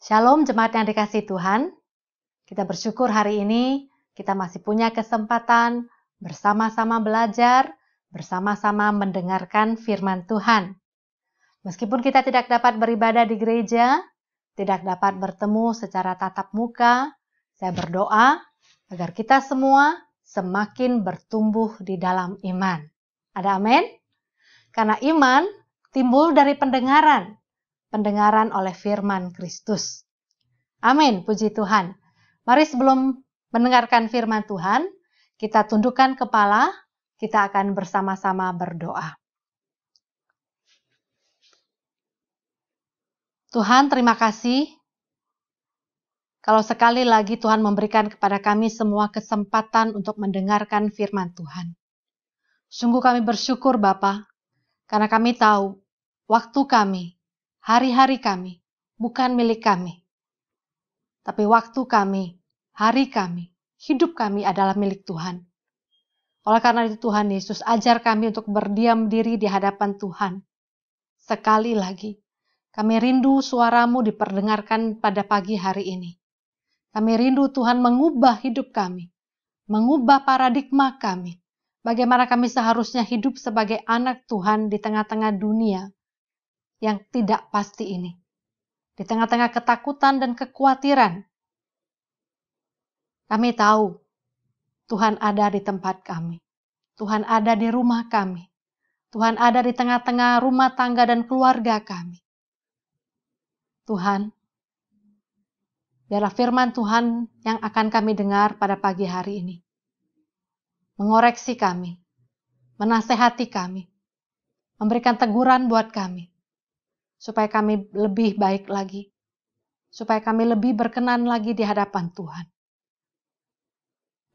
Shalom jemaat yang dikasihi Tuhan. Kita bersyukur hari ini kita masih punya kesempatan bersama-sama belajar, bersama-sama mendengarkan firman Tuhan. Meskipun kita tidak dapat beribadah di gereja, tidak dapat bertemu secara tatap muka, saya berdoa agar kita semua semakin bertumbuh di dalam iman. Ada amin? Karena iman timbul dari pendengaran oleh firman Kristus. Amin, puji Tuhan. Mari sebelum mendengarkan firman Tuhan, kita tundukkan kepala, kita akan bersama-sama berdoa. Tuhan, terima kasih kalau sekali lagi Tuhan memberikan kepada kami semua kesempatan untuk mendengarkan firman Tuhan. Sungguh kami bersyukur Bapa, karena kami tahu waktu kami, hari-hari kami, bukan milik kami. Tapi waktu kami, hari kami, hidup kami adalah milik Tuhan. Oleh karena itu Tuhan Yesus, ajar kami untuk berdiam diri di hadapan Tuhan. Sekali lagi, kami rindu suara-Mu diperdengarkan pada pagi hari ini. Kami rindu Tuhan mengubah hidup kami, mengubah paradigma kami. Bagaimana kami seharusnya hidup sebagai anak Tuhan di tengah-tengah dunia yang tidak pasti ini. Di tengah-tengah ketakutan dan kekhawatiran, kami tahu Tuhan ada di tempat kami. Tuhan ada di rumah kami. Tuhan ada di tengah-tengah rumah tangga dan keluarga kami. Tuhan, biarlah firman Tuhan yang akan kami dengar pada pagi hari ini mengoreksi kami, menasehati kami, memberikan teguran buat kami, supaya kami lebih baik lagi, supaya kami lebih berkenan lagi di hadapan Tuhan.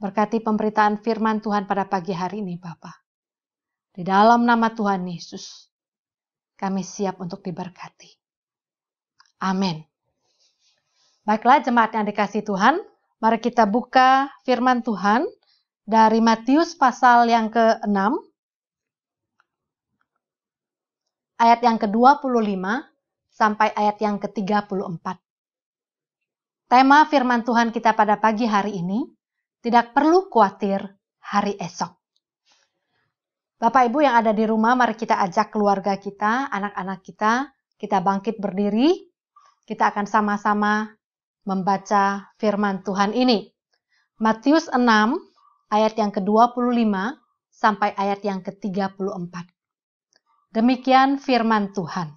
Berkati pemberitaan firman Tuhan pada pagi hari ini, Bapa. Di dalam nama Tuhan Yesus, kami siap untuk diberkati. Amin. Baiklah jemaat yang dikasihi Tuhan, mari kita buka firman Tuhan dari Matius pasal yang ke-6, ayat yang ke-25 sampai ayat yang ke-34. Tema firman Tuhan kita pada pagi hari ini, tidak perlu khawatir hari esok. Bapak Ibu yang ada di rumah, mari kita ajak keluarga kita, anak-anak kita bangkit berdiri. Kita akan sama-sama membaca firman Tuhan ini. Matius 6 ayat yang ke-25 sampai ayat yang ke-34. Demikian firman Tuhan.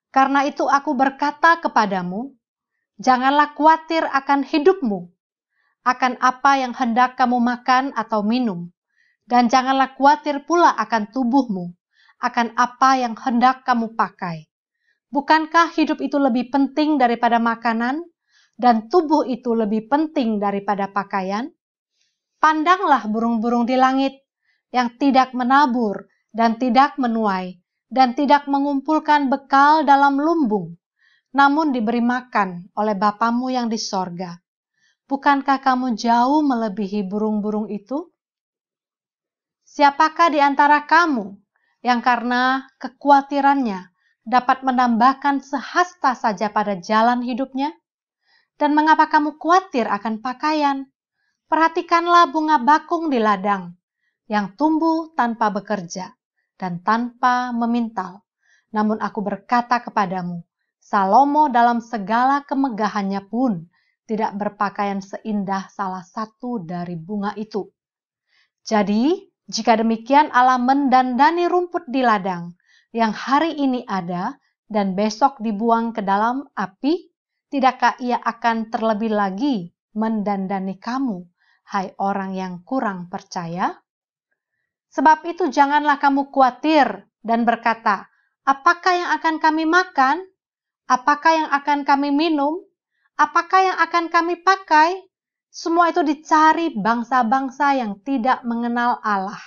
Karena itu aku berkata kepadamu, janganlah khawatir akan hidupmu, akan apa yang hendak kamu makan atau minum, dan janganlah khawatir pula akan tubuhmu, akan apa yang hendak kamu pakai. Bukankah hidup itu lebih penting daripada makanan, dan tubuh itu lebih penting daripada pakaian? Pandanglah burung-burung di langit, yang tidak menabur, dan tidak menuai, dan tidak mengumpulkan bekal dalam lumbung, namun diberi makan oleh Bapamu yang di sorga. Bukankah kamu jauh melebihi burung-burung itu? Siapakah di antara kamu yang karena kekhawatirannya dapat menambahkan sehasta saja pada jalan hidupnya? Dan mengapa kamu khawatir akan pakaian? Perhatikanlah bunga bakung di ladang, yang tumbuh tanpa bekerja dan tanpa memintal. Namun aku berkata kepadamu, Salomo dalam segala kemegahannya pun tidak berpakaian seindah salah satu dari bunga itu. Jadi, jika demikian Allah mendandani rumput di ladang, yang hari ini ada dan besok dibuang ke dalam api, tidakkah ia akan terlebih lagi mendandani kamu, hai orang yang kurang percaya? Sebab itu janganlah kamu khawatir dan berkata, apakah yang akan kami makan? Apakah yang akan kami minum? Apakah yang akan kami pakai? Semua itu dicari bangsa-bangsa yang tidak mengenal Allah.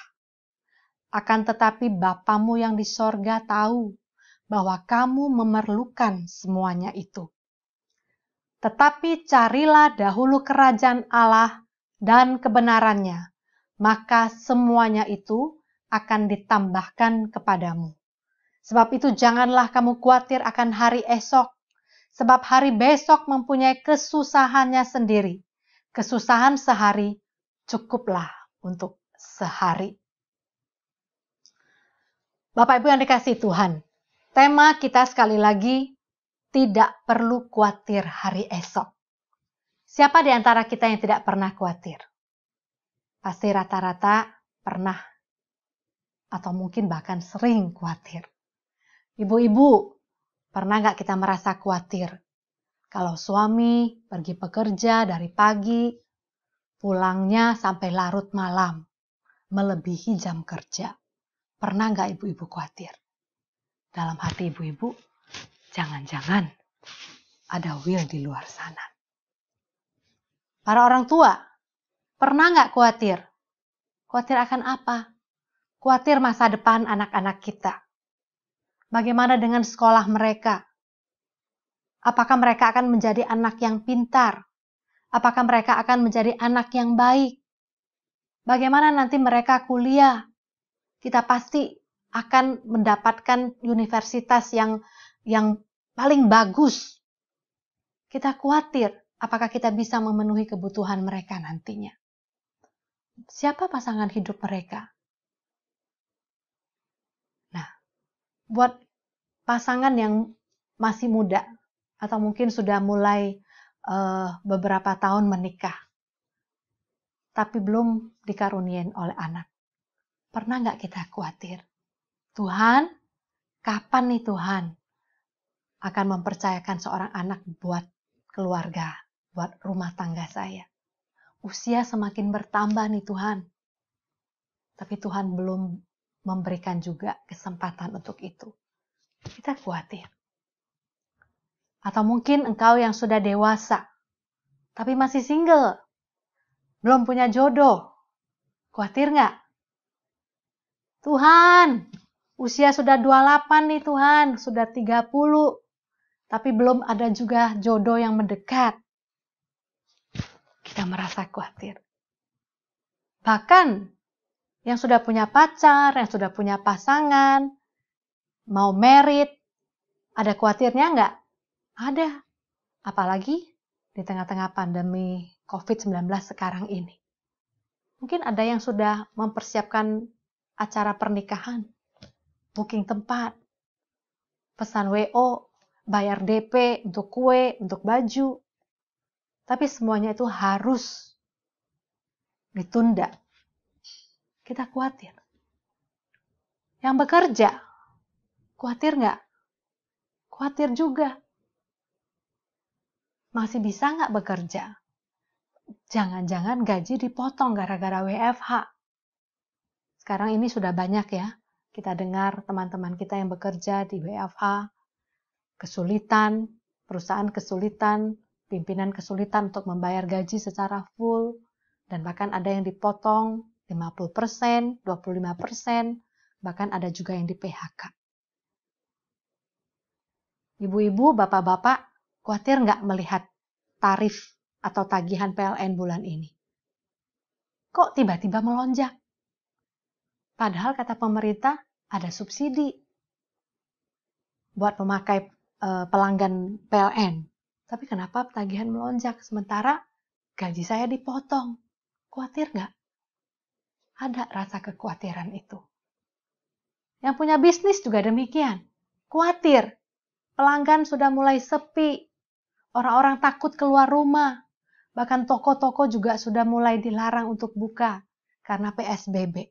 Akan tetapi Bapamu yang di sorga tahu bahwa kamu memerlukan semuanya itu. Tetapi carilah dahulu kerajaan Allah dan kebenarannya, maka semuanya itu akan ditambahkan kepadamu. Sebab itu janganlah kamu khawatir akan hari esok, Sebab hari besok mempunyai kesusahannya sendiri. Kesusahan sehari cukuplah untuk sehari. Bapak Ibu yang dikasihi Tuhan, tema kita sekali lagi, tidak perlu khawatir hari esok. Siapa di antara kita yang tidak pernah khawatir? Pasti rata-rata pernah atau mungkin bahkan sering khawatir. Ibu-ibu, pernah nggak kita merasa khawatir? Kalau suami pergi bekerja dari pagi, pulangnya sampai larut malam, melebihi jam kerja. Pernah nggak ibu-ibu khawatir? Dalam hati ibu-ibu, jangan-jangan ada Will di luar sana. Para orang tua, pernah nggak khawatir? Khawatir akan apa? Khawatir masa depan anak-anak kita. Bagaimana dengan sekolah mereka? Apakah mereka akan menjadi anak yang pintar? Apakah mereka akan menjadi anak yang baik? Bagaimana nanti mereka kuliah? Kita pasti akan mendapatkan universitas yang paling bagus. Kita khawatir apakah kita bisa memenuhi kebutuhan mereka nantinya. Siapa pasangan hidup mereka? Nah, buat pasangan yang masih muda atau mungkin sudah mulai beberapa tahun menikah, tapi belum dikaruniai oleh anak. Pernah nggak kita khawatir? Tuhan, kapan nih Tuhan akan mempercayakan seorang anak buat keluarga, buat rumah tangga saya? Usia semakin bertambah nih Tuhan. Tapi Tuhan belum memberikan juga kesempatan untuk itu. Kita khawatir. Atau mungkin engkau yang sudah dewasa, tapi masih single, belum punya jodoh. Khawatir nggak? Tuhan, usia sudah 28 nih Tuhan, sudah 30, tapi belum ada juga jodoh yang mendekat. Kita merasa khawatir. Bahkan yang sudah punya pacar, yang sudah punya pasangan, mau married, ada khawatirnya nggak? Ada. Apalagi di tengah-tengah pandemi COVID-19 sekarang ini. Mungkin ada yang sudah mempersiapkan acara pernikahan, booking tempat, pesan WO, bayar DP untuk kue, untuk baju. Tapi semuanya itu harus ditunda. Kita khawatir. Yang bekerja, khawatir nggak? Khawatir juga. Masih bisa nggak bekerja? Jangan-jangan gaji dipotong gara-gara WFH. Sekarang ini sudah banyak ya, kita dengar teman-teman kita yang bekerja di WFH, kesulitan, perusahaan kesulitan, pimpinan kesulitan untuk membayar gaji secara full, dan bahkan ada yang dipotong 50%, 25%, bahkan ada juga yang di PHK. Ibu-ibu, bapak-bapak, khawatir nggak melihat tarif atau tagihan PLN bulan ini? Kok tiba-tiba melonjak? Padahal kata pemerintah ada subsidi buat memakai pelanggan PLN. Tapi kenapa tagihan melonjak? Sementara gaji saya dipotong. Khawatir nggak? Ada rasa kekhawatiran itu. Yang punya bisnis juga demikian. Khawatir. Pelanggan sudah mulai sepi. Orang-orang takut keluar rumah. Bahkan toko-toko juga sudah mulai dilarang untuk buka karena PSBB.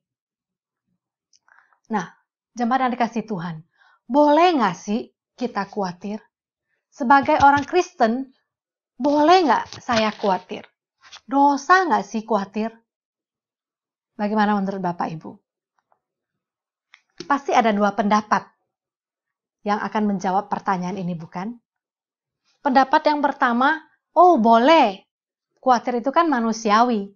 Nah, jemaat yang dikasihi Tuhan, boleh nggak sih kita khawatir? Sebagai orang Kristen, boleh nggak saya khawatir? Dosa nggak sih khawatir? Bagaimana menurut Bapak Ibu? Pasti ada dua pendapat yang akan menjawab pertanyaan ini, bukan? Pendapat yang pertama, oh boleh. Khawatir itu kan manusiawi.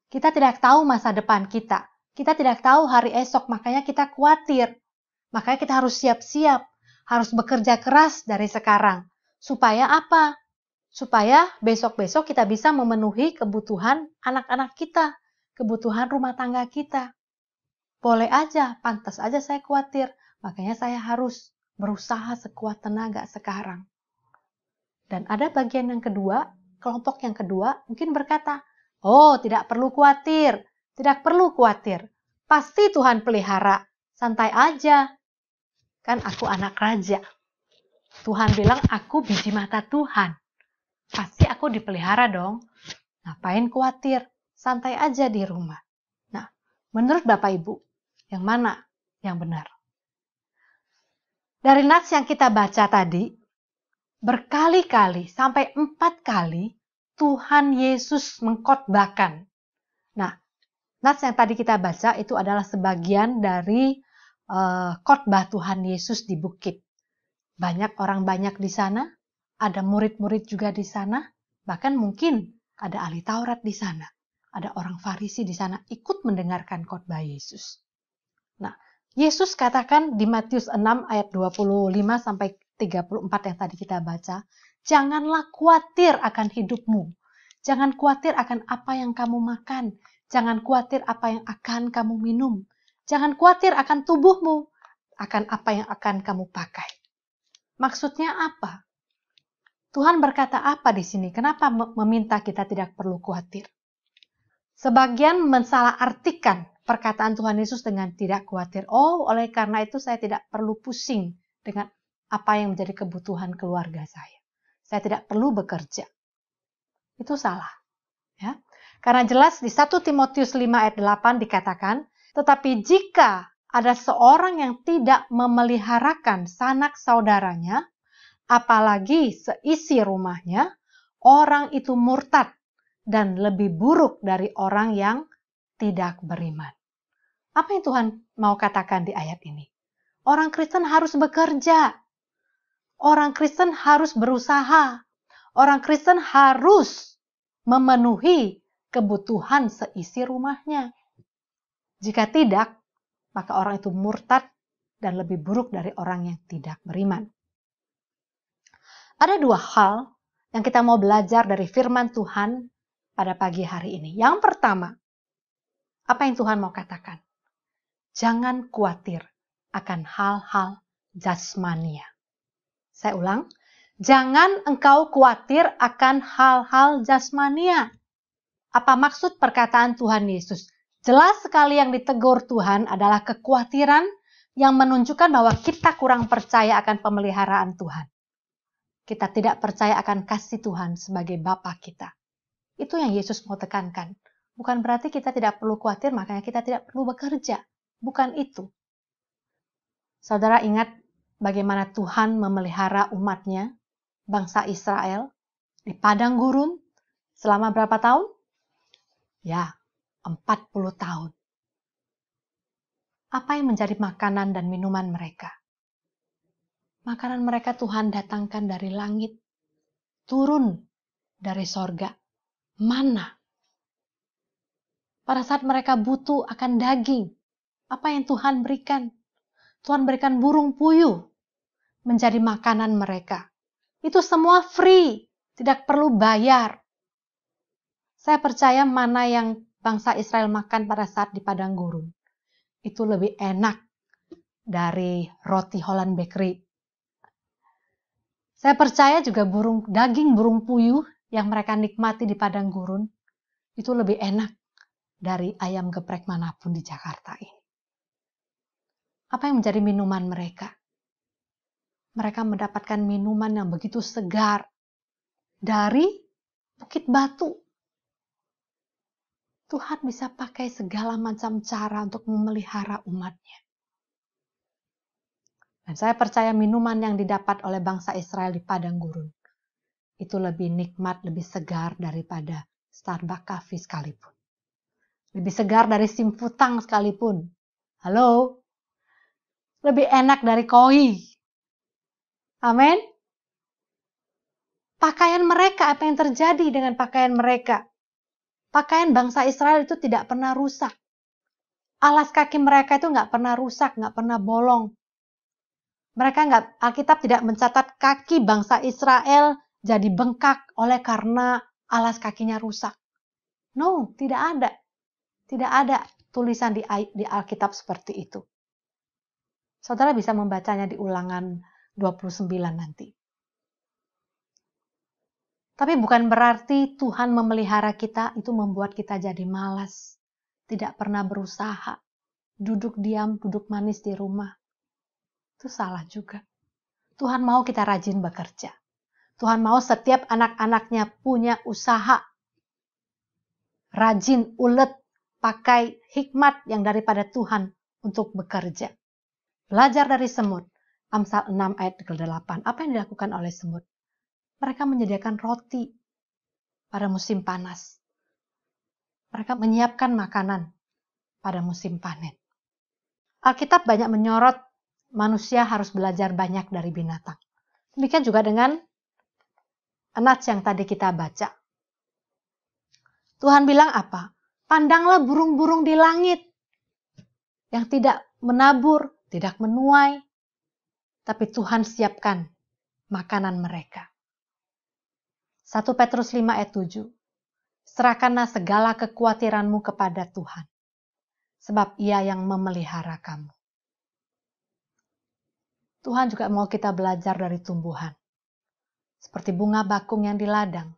Kita tidak tahu masa depan kita. Kita tidak tahu hari esok, makanya kita khawatir. Makanya kita harus siap-siap. Harus bekerja keras dari sekarang. Supaya apa? Supaya besok-besok kita bisa memenuhi kebutuhan anak-anak kita. Kebutuhan rumah tangga kita. Boleh aja, pantas aja saya khawatir. Makanya saya harus berusaha sekuat tenaga sekarang. Dan ada bagian yang kedua, kelompok yang kedua mungkin berkata, oh tidak perlu khawatir, tidak perlu khawatir. Pasti Tuhan pelihara, santai aja. Kan aku anak raja. Tuhan bilang aku biji mata Tuhan. Pasti aku dipelihara dong. Ngapain khawatir? Santai aja di rumah. Nah, menurut Bapak Ibu, yang mana yang benar? Dari nats yang kita baca tadi, berkali-kali sampai 4 kali Tuhan Yesus mengkhotbahkan. Nah, nats yang tadi kita baca itu adalah sebagian dari khotbah Tuhan Yesus di bukit. Banyak orang banyak di sana, ada murid-murid juga di sana, bahkan mungkin ada ahli Taurat di sana, ada orang Farisi di sana ikut mendengarkan khotbah Yesus. Nah, Yesus katakan di Matius 6 ayat 25 sampai 34 yang tadi kita baca, janganlah khawatir akan hidupmu. Jangan khawatir akan apa yang kamu makan. Jangan khawatir apa yang akan kamu minum. Jangan khawatir akan tubuhmu, akan apa yang akan kamu pakai. Maksudnya apa? Tuhan berkata apa di sini? Kenapa meminta kita tidak perlu khawatir? Sebagian mensalahartikan perkataan Tuhan Yesus dengan tidak khawatir. Oh, oleh karena itu saya tidak perlu pusing dengan apa yang menjadi kebutuhan keluarga saya. Saya tidak perlu bekerja. Itu salah. Ya. Karena jelas di 1 Timotius 5 ayat 8 dikatakan, tetapi jika ada seorang yang tidak memeliharakan sanak saudaranya, apalagi seisi rumahnya, orang itu murtad dan lebih buruk dari orang yang tidak beriman. Apa yang Tuhan mau katakan di ayat ini? Orang Kristen harus bekerja. Orang Kristen harus berusaha. Orang Kristen harus memenuhi kebutuhan seisi rumahnya. Jika tidak, maka orang itu murtad dan lebih buruk dari orang yang tidak beriman. Ada 2 hal yang kita mau belajar dari firman Tuhan pada pagi hari ini. Yang pertama, apa yang Tuhan mau katakan? Jangan khawatir akan hal-hal jasmania. Saya ulang, jangan engkau khawatir akan hal-hal jasmania. Apa maksud perkataan Tuhan Yesus? Jelas sekali yang ditegur Tuhan adalah kekhawatiran yang menunjukkan bahwa kita kurang percaya akan pemeliharaan Tuhan. Kita tidak percaya akan kasih Tuhan sebagai Bapa kita. Itu yang Yesus mau tekankan. Bukan berarti kita tidak perlu khawatir, makanya kita tidak perlu bekerja. Bukan itu. Saudara ingat bagaimana Tuhan memelihara umatnya, bangsa Israel, di padang gurun selama berapa tahun? Ya, 40 tahun. Apa yang menjadi makanan dan minuman mereka? Makanan mereka Tuhan datangkan dari langit, turun dari sorga, mana. Pada saat mereka butuh akan daging, apa yang Tuhan berikan? Tuhan berikan burung puyuh menjadi makanan mereka. Itu semua free, tidak perlu bayar. Saya percaya mana yang bangsa Israel makan pada saat di padang gurun, itu lebih enak dari roti Holland Bakery. Saya percaya juga daging burung puyuh yang mereka nikmati di padang gurun, itu lebih enak dari ayam geprek manapun di Jakarta ini. Apa yang menjadi minuman mereka? Mereka mendapatkan minuman yang begitu segar dari bukit batu. Tuhan bisa pakai segala macam cara untuk memelihara umatnya. Dan saya percaya minuman yang didapat oleh bangsa Israel di padang gurun itu lebih nikmat, lebih segar daripada Starbucks Coffee sekalipun. Lebih segar dari Simputang sekalipun. Halo? Lebih enak dari koi. Amin. Pakaian mereka, apa yang terjadi dengan pakaian mereka? Pakaian bangsa Israel itu tidak pernah rusak. Alas kaki mereka itu nggak pernah rusak, nggak pernah bolong. Alkitab tidak mencatat kaki bangsa Israel jadi bengkak oleh karena alas kakinya rusak. No, tidak ada. Tidak ada tulisan di Alkitab seperti itu. Saudara bisa membacanya di Ulangan 29 nanti. Tapi bukan berarti Tuhan memelihara kita itu membuat kita jadi malas, tidak pernah berusaha, duduk diam, duduk manis di rumah. Itu salah juga. Tuhan mau kita rajin bekerja. Tuhan mau setiap anak-anaknya punya usaha. Rajin, ulet, pakai hikmat yang daripada Tuhan untuk bekerja. Belajar dari semut. Amsal 6 ayat ke-8. Apa yang dilakukan oleh semut? Mereka menyediakan roti pada musim panas. Mereka menyiapkan makanan pada musim panen. Alkitab banyak menyorot manusia harus belajar banyak dari binatang. Demikian juga dengan Nats yang tadi kita baca. Tuhan bilang apa? Pandanglah burung-burung di langit yang tidak menabur, tidak menuai, tapi Tuhan siapkan makanan mereka. 1 Petrus 5 ayat 7. Serahkanlah segala kekhawatiranmu kepada Tuhan, sebab Ia yang memelihara kamu. Tuhan juga mau kita belajar dari tumbuhan. Seperti bunga bakung yang di ladang.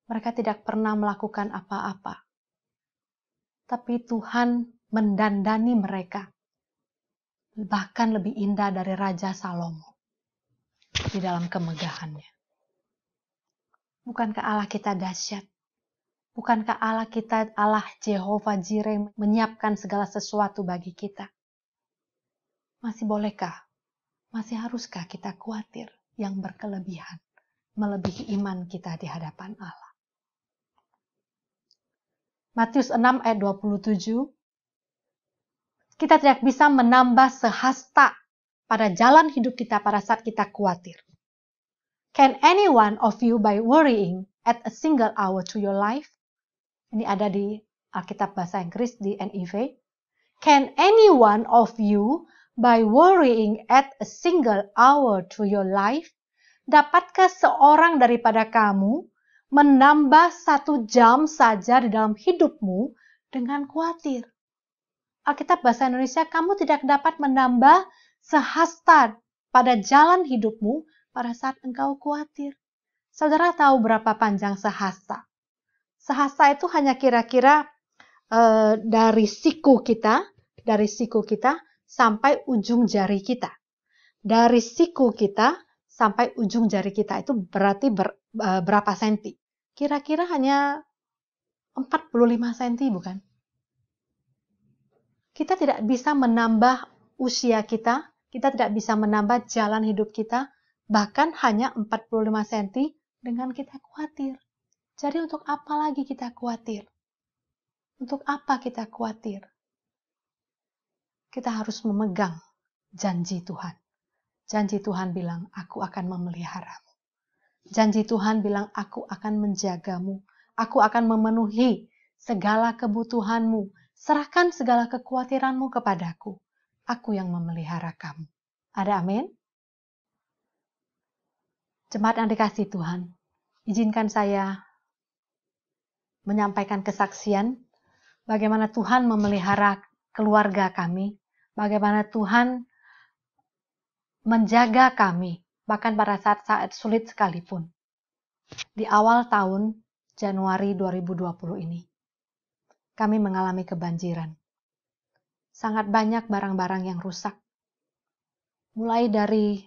Mereka tidak pernah melakukan apa-apa. Tapi Tuhan mendandani mereka. Bahkan lebih indah dari Raja Salomo. Di dalam kemegahannya. Bukankah Allah kita dahsyat? Bukankah Allah kita, Allah Jehovah Jireh, menyiapkan segala sesuatu bagi kita? Masih bolehkah? Masih haruskah kita khawatir yang berkelebihan, melebihi iman kita di hadapan Allah? Matius 6 ayat 27, kita tidak bisa menambah sehasta pada jalan hidup kita pada saat kita khawatir. Can any one of you by worrying add a single hour to your life? Ini ada di Alkitab Bahasa Inggris di NIV. Can any one of you by worrying add a single hour to your life? Dapatkah seorang daripada kamu menambah 1 jam saja di dalam hidupmu dengan khawatir? Alkitab Bahasa Indonesia, kamu tidak dapat menambah sehasta pada jalan hidupmu pada saat engkau khawatir. Saudara tahu berapa panjang sehasta? Sehasta itu hanya kira-kira dari siku kita sampai ujung jari kita. Dari siku kita sampai ujung jari kita itu berarti berapa senti? Kira-kira hanya 45 senti, bukan? Kita tidak bisa menambah usia kita tidak bisa menambah jalan hidup kita, bahkan hanya 45 senti dengan kita khawatir. Jadi untuk apa lagi kita khawatir? Untuk apa kita khawatir? Kita harus memegang janji Tuhan. Janji Tuhan bilang, aku akan memeliharamu. Janji Tuhan bilang, aku akan menjagamu. Aku akan memenuhi segala kebutuhanmu. Serahkan segala kekhawatiranmu kepadaku. Aku yang memelihara kamu. Ada amin? Jemaat yang dikasihi Tuhan, izinkan saya menyampaikan kesaksian bagaimana Tuhan memelihara keluarga kami, bagaimana Tuhan menjaga kami, bahkan pada saat-saat sulit sekalipun. Di awal tahun Januari 2020 ini, kami mengalami kebanjiran. Sangat banyak barang-barang yang rusak. Mulai dari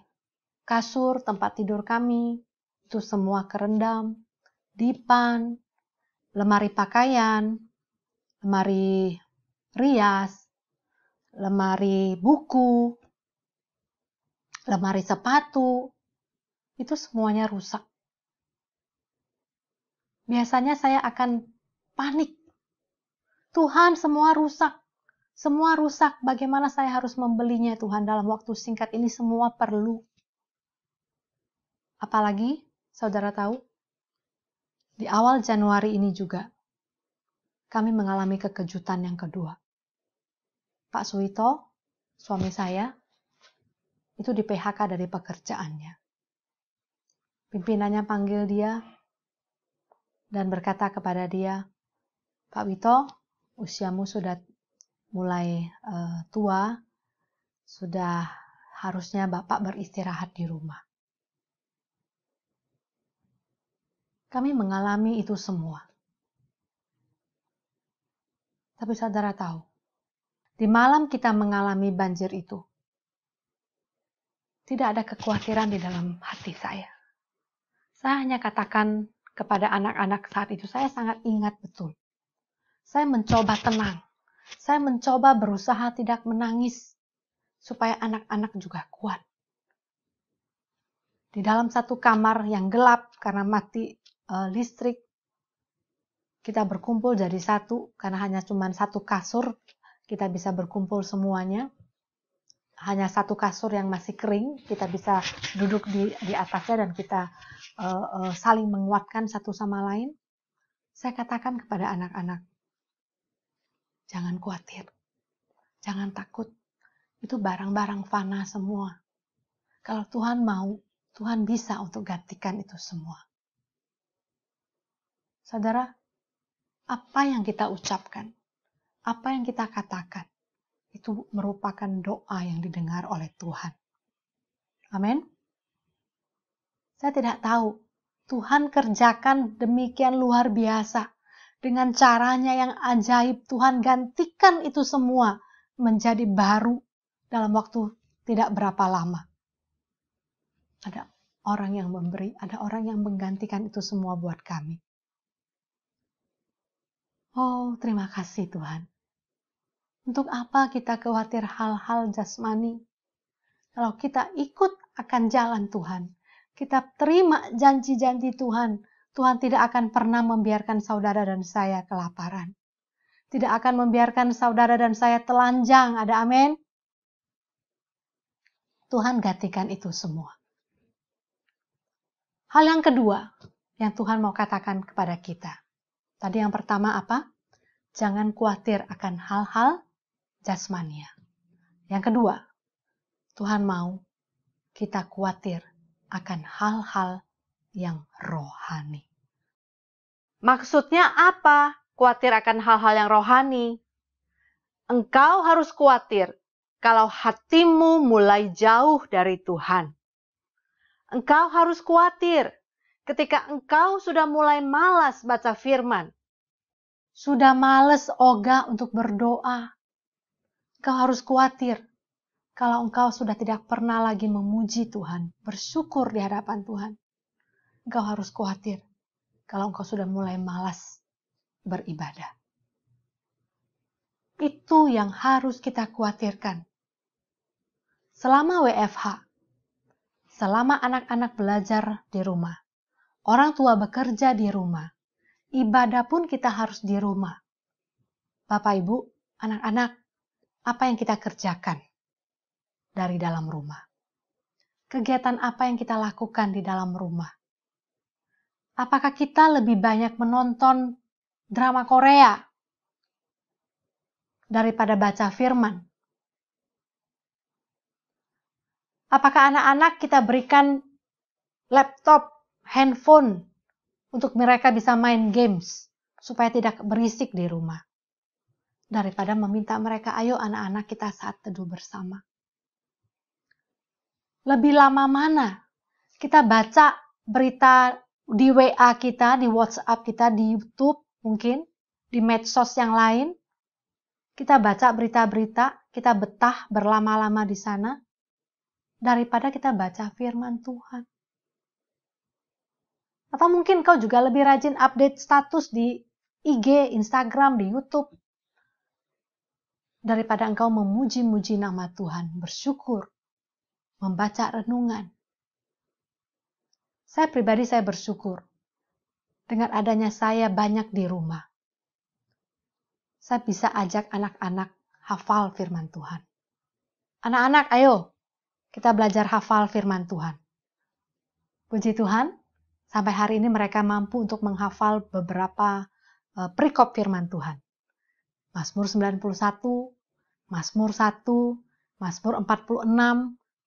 kasur tempat tidur kami, itu semua kerendam, dipan, lemari pakaian, lemari rias, lemari buku, lemari sepatu, itu semuanya rusak. Biasanya saya akan panik. Tuhan, semua rusak. Semua rusak. Bagaimana saya harus membelinya, Tuhan, dalam waktu singkat ini semua perlu. Apalagi, saudara tahu, di awal Januari ini juga, kami mengalami kekejutan yang kedua. Pak Suwito, suami saya, itu di PHK dari pekerjaannya. Pimpinannya panggil dia dan berkata kepada dia, Pak Wito, usiamu sudah mulai tua, sudah harusnya Bapak beristirahat di rumah. Kami mengalami itu semua. Tapi saudara tahu, di malam kita mengalami banjir itu, tidak ada kekhawatiran di dalam hati saya. Saya hanya katakan kepada anak-anak saat itu, saya sangat ingat betul. Saya mencoba tenang. Saya mencoba berusaha tidak menangis, supaya anak-anak juga kuat. Di dalam satu kamar yang gelap karena mati listrik, kita berkumpul jadi satu, karena hanya cuma satu kasur, kita bisa berkumpul semuanya. Hanya satu kasur yang masih kering, kita bisa duduk di atasnya dan kita saling menguatkan satu sama lain. Saya katakan kepada anak-anak, jangan khawatir, jangan takut. Itu barang-barang fana semua. Kalau Tuhan mau, Tuhan bisa untuk gantikan itu semua. Saudara, apa yang kita ucapkan, apa yang kita katakan, itu merupakan doa yang didengar oleh Tuhan. Amin. Saya tidak tahu, Tuhan kerjakan demikian luar biasa. Dengan caranya yang ajaib, Tuhan gantikan itu semua menjadi baru dalam waktu tidak berapa lama. Ada orang yang memberi, ada orang yang menggantikan itu semua buat kami. Oh, terima kasih Tuhan. Untuk apa kita khawatir hal-hal jasmani? Kalau kita ikut akan jalan Tuhan, kita terima janji-janji Tuhan, Tuhan tidak akan pernah membiarkan saudara dan saya kelaparan. Tidak akan membiarkan saudara dan saya telanjang, ada amin? Tuhan gantikan itu semua. Hal yang kedua yang Tuhan mau katakan kepada kita. Tadi yang pertama apa? Jangan khawatir akan hal-hal jasmania. Yang kedua, Tuhan mau kita khawatir akan hal-hal yang rohani. Maksudnya apa? Khawatir akan hal-hal yang rohani. Engkau harus khawatir kalau hatimu mulai jauh dari Tuhan. Engkau harus khawatir ketika engkau sudah mulai malas baca firman. Sudah malas ogah untuk berdoa. Engkau harus khawatir kalau engkau sudah tidak pernah lagi memuji Tuhan, bersyukur di hadapan Tuhan. Engkau harus khawatir kalau engkau sudah mulai malas beribadah. Itu yang harus kita khawatirkan. Selama WFH, selama anak-anak belajar di rumah, orang tua bekerja di rumah, ibadah pun kita harus di rumah. Bapak, Ibu, anak-anak, apa yang kita kerjakan dari dalam rumah? Kegiatan apa yang kita lakukan di dalam rumah? Apakah kita lebih banyak menonton drama Korea daripada baca firman? Apakah anak-anak kita berikan laptop, handphone untuk mereka bisa main games supaya tidak berisik di rumah? Daripada meminta mereka, ayo anak-anak kita saat teduh bersama. Lebih lama mana kita baca berita di WA kita, di WhatsApp kita, di YouTube mungkin, di medsos yang lain. Kita baca berita-berita, kita betah berlama-lama di sana, daripada kita baca firman Tuhan. Atau mungkin kau juga lebih rajin update status di IG, Instagram, di YouTube, daripada engkau memuji-muji nama Tuhan, bersyukur, membaca renungan. Saya pribadi saya bersyukur dengan adanya saya banyak di rumah. Saya bisa ajak anak-anak hafal firman Tuhan. Anak-anak, ayo kita belajar hafal firman Tuhan. Puji Tuhan, sampai hari ini mereka mampu untuk menghafal beberapa perikop firman Tuhan. Mazmur 91, Mazmur 1, Mazmur 46,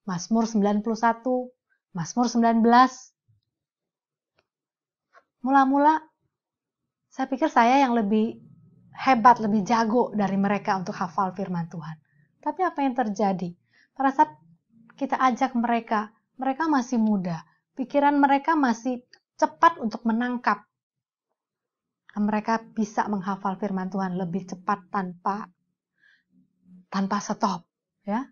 Mazmur 91, Mazmur 19. Mula-mula saya pikir saya yang lebih hebat, lebih jago dari mereka untuk hafal firman Tuhan. Tapi apa yang terjadi? Pada saat kita ajak mereka, mereka masih muda, pikiran mereka masih cepat untuk menangkap. Mereka bisa menghafal firman Tuhan lebih cepat tanpa stop, ya.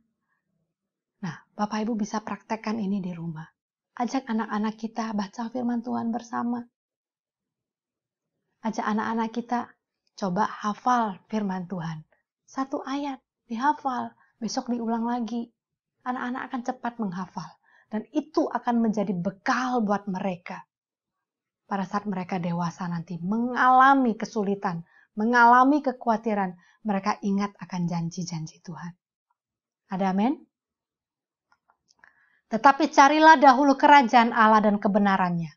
Nah, Bapak Ibu bisa praktekkan ini di rumah. Ajak anak-anak kita baca firman Tuhan bersama. Ajak anak-anak kita coba hafal firman Tuhan. 1 ayat dihafal, besok diulang lagi. Anak-anak akan cepat menghafal. Dan itu akan menjadi bekal buat mereka. Pada saat mereka dewasa nanti mengalami kesulitan, mengalami kekhawatiran, mereka ingat akan janji-janji Tuhan. Ada amin? Tetapi carilah dahulu kerajaan Allah dan kebenarannya,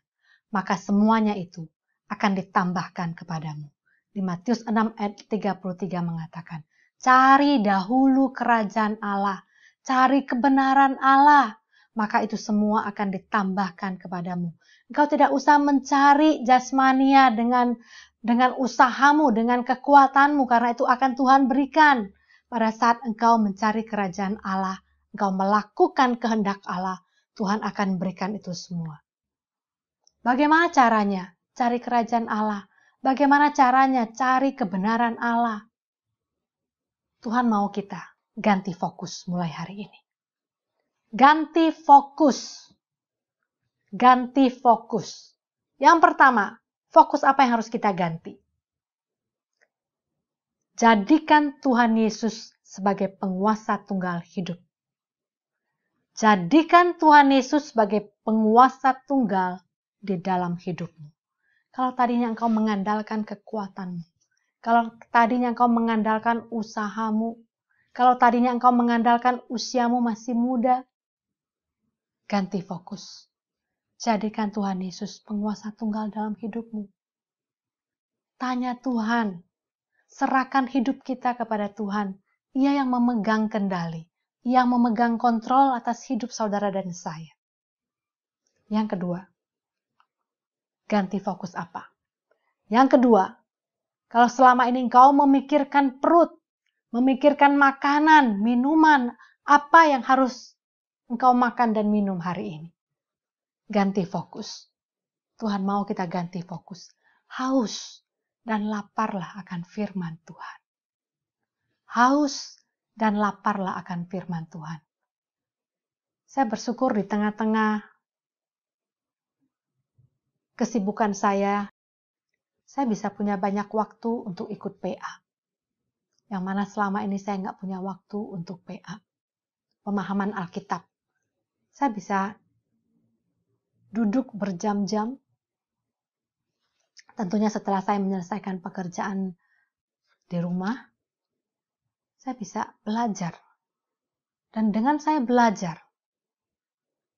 maka semuanya itu akan ditambahkan kepadamu. Di Matius 6 ayat 33 mengatakan, cari dahulu kerajaan Allah, cari kebenaran Allah, maka itu semua akan ditambahkan kepadamu. Engkau tidak usah mencari jasmania dengan usahamu, dengan kekuatanmu, karena itu akan Tuhan berikan. Pada saat engkau mencari kerajaan Allah, engkau melakukan kehendak Allah, Tuhan akan berikan itu semua. Bagaimana caranya? Cari kerajaan Allah. Bagaimana caranya? Cari kebenaran Allah. Tuhan mau kita ganti fokus mulai hari ini. Ganti fokus. Ganti fokus. Yang pertama, fokus apa yang harus kita ganti? Jadikan Tuhan Yesus sebagai penguasa tunggal hidup. Jadikan Tuhan Yesus sebagai penguasa tunggal di dalam hidupmu. Kalau tadinya engkau mengandalkan kekuatanmu, kalau tadinya engkau mengandalkan usahamu, kalau tadinya engkau mengandalkan usiamu masih muda, ganti fokus. Jadikan Tuhan Yesus penguasa tunggal dalam hidupmu. Tanya Tuhan, serahkan hidup kita kepada Tuhan. Ia yang memegang kendali, yang memegang kontrol atas hidup saudara dan saya. Yang kedua, ganti fokus apa? Yang kedua, kalau selama ini engkau memikirkan perut, memikirkan makanan, minuman, apa yang harus engkau makan dan minum hari ini? Ganti fokus. Tuhan mau kita ganti fokus. Haus dan laparlah akan firman Tuhan. Haus dan laparlah akan firman Tuhan. Saya bersyukur di tengah-tengah kesibukan saya bisa punya banyak waktu untuk ikut PA. Yang mana selama ini saya nggak punya waktu untuk PA. Pemahaman Alkitab. Saya bisa duduk berjam-jam. Tentunya setelah saya menyelesaikan pekerjaan di rumah, saya bisa belajar. Dan dengan saya belajar,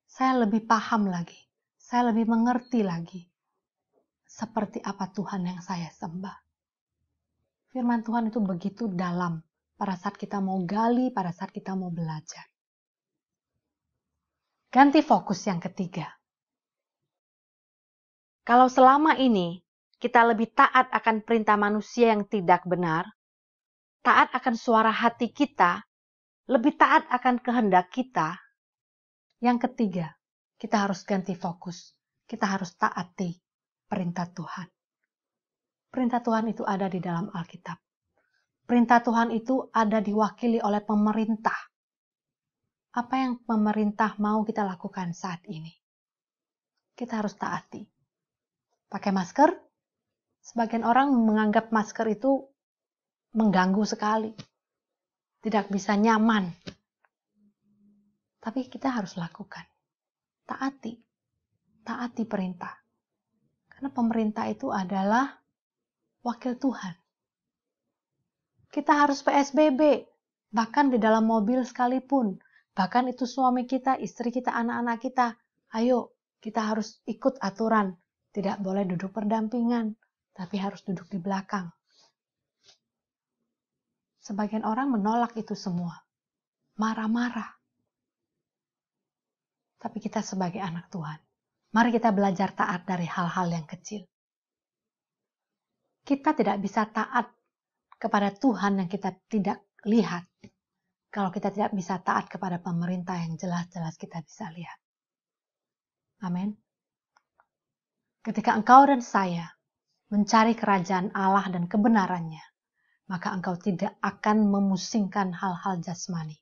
saya lebih paham lagi. Saya lebih mengerti lagi. Seperti apa Tuhan yang saya sembah. Firman Tuhan itu begitu dalam pada saat kita mau gali, pada saat kita mau belajar. Ganti fokus yang ketiga. Kalau selama ini kita lebih taat akan perintah manusia yang tidak benar, taat akan suara hati kita, lebih taat akan kehendak kita. Yang ketiga, kita harus ganti fokus. Kita harus taati perintah Tuhan. Perintah Tuhan itu ada di dalam Alkitab. Perintah Tuhan itu ada diwakili oleh pemerintah. Apa yang pemerintah mau kita lakukan saat ini? Kita harus taati. Pakai masker, sebagian orang menganggap masker itu mengganggu sekali. Tidak bisa nyaman. Tapi kita harus lakukan. Taati. Taati perintah. Karena pemerintah itu adalah wakil Tuhan. Kita harus PSBB. Bahkan di dalam mobil sekalipun. Bahkan itu suami kita, istri kita, anak-anak kita. Ayo, kita harus ikut aturan. Tidak boleh duduk berdampingan, tapi harus duduk di belakang. Sebagian orang menolak itu semua. Marah-marah. Tapi kita sebagai anak Tuhan, mari kita belajar taat dari hal-hal yang kecil. Kita tidak bisa taat kepada Tuhan yang kita tidak lihat, kalau kita tidak bisa taat kepada pemerintah yang jelas-jelas kita bisa lihat. Amin. Ketika engkau dan saya mencari kerajaan Allah dan kebenarannya, maka engkau tidak akan memusingkan hal-hal jasmani.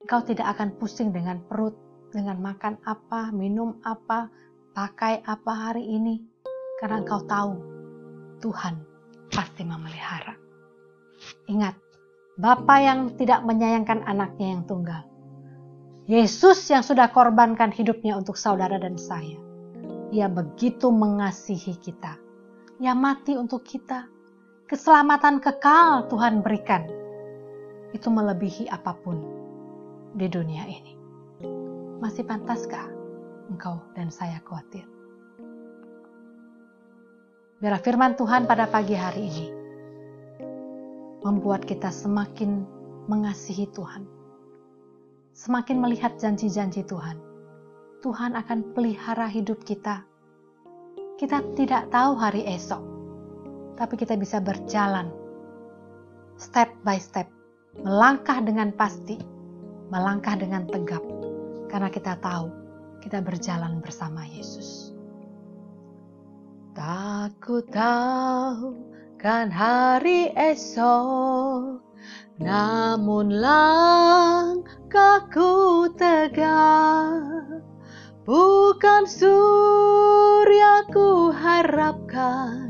Engkau tidak akan pusing dengan perut, dengan makan apa, minum apa, pakai apa hari ini. Karena engkau tahu Tuhan pasti memelihara. Ingat, Bapa yang tidak menyayangkan anaknya yang tunggal. Yesus yang sudah korbankan hidupnya untuk saudara dan saya. Ia begitu mengasihi kita. Ia mati untuk kita. Keselamatan kekal Tuhan berikan. Itu melebihi apapun di dunia ini. Masih pantaskah engkau dan saya khawatir? Biarlah firman Tuhan pada pagi hari ini membuat kita semakin mengasihi Tuhan. Semakin melihat janji-janji Tuhan. Tuhan akan pelihara hidup kita. Kita tidak tahu hari esok, tapi kita bisa berjalan step by step, melangkah dengan pasti, melangkah dengan tegap, karena kita tahu kita berjalan bersama Yesus. Takut tahu kan hari esok, namun langkahku tegak. Bukan surya ku harapkan,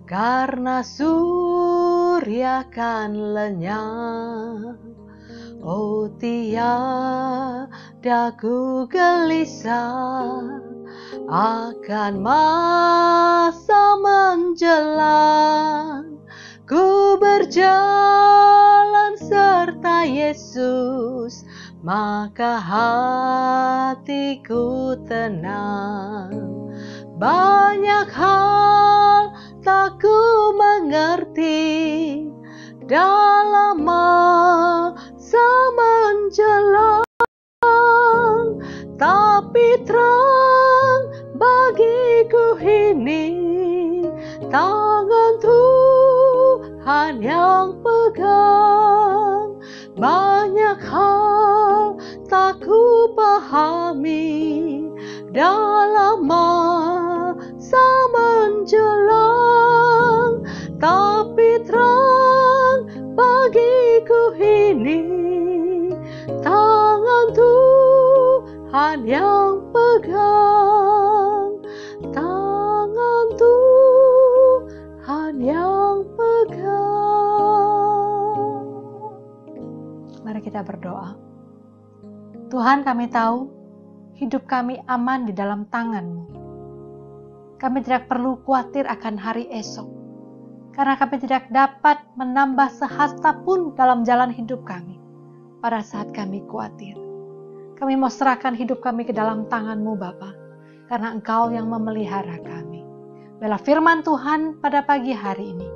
karena surya kan lenyap. Oh tiada ku gelisah akan masa menjelang. Ku berjalan serta Yesus, maka hatiku tenang. Banyak hal tak ku mengerti dalam masa menjelang, tapi terang bagiku ini tangan Tuhan yang pegang. Banyak hal tak ku pahami dalam masa menjelang, tapi terang bagiku ini tangan Tuhan yang pegang. Tangan Tuhan yang pegang. Mari kita berdoa. Tuhan, kami tahu hidup kami aman di dalam tangan-Mu. Kami tidak perlu khawatir akan hari esok, karena kami tidak dapat menambah sehasta pun dalam jalan hidup kami pada saat kami khawatir. Kami mau serahkan hidup kami ke dalam tangan-Mu Bapa, karena Engkau yang memelihara kami. Biarlah firman Tuhan pada pagi hari ini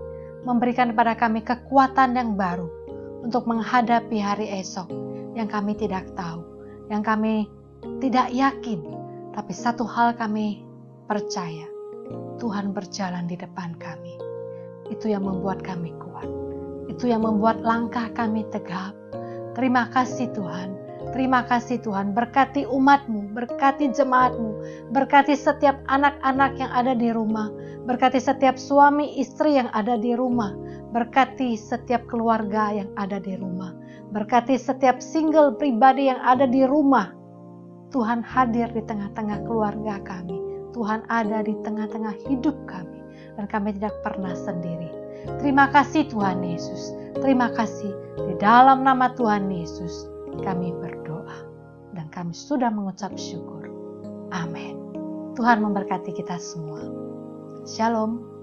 memberikan kepada kami kekuatan yang baru untuk menghadapi hari esok yang kami tidak tahu, yang kami tidak yakin. Tapi satu hal kami percaya, Tuhan berjalan di depan kami. Itu yang membuat kami kuat. Itu yang membuat langkah kami tegap. Terima kasih Tuhan. Terima kasih Tuhan, berkati umat-Mu, berkati jemaat-Mu, berkati setiap anak-anak yang ada di rumah, berkati setiap suami istri yang ada di rumah, berkati setiap keluarga yang ada di rumah, berkati setiap single pribadi yang ada di rumah. Tuhan hadir di tengah-tengah keluarga kami, Tuhan ada di tengah-tengah hidup kami, dan kami tidak pernah sendiri. Terima kasih Tuhan Yesus, terima kasih. Di dalam nama Tuhan Yesus kami berdoa dan kami sudah mengucap syukur. Amin. Tuhan memberkati kita semua. Shalom.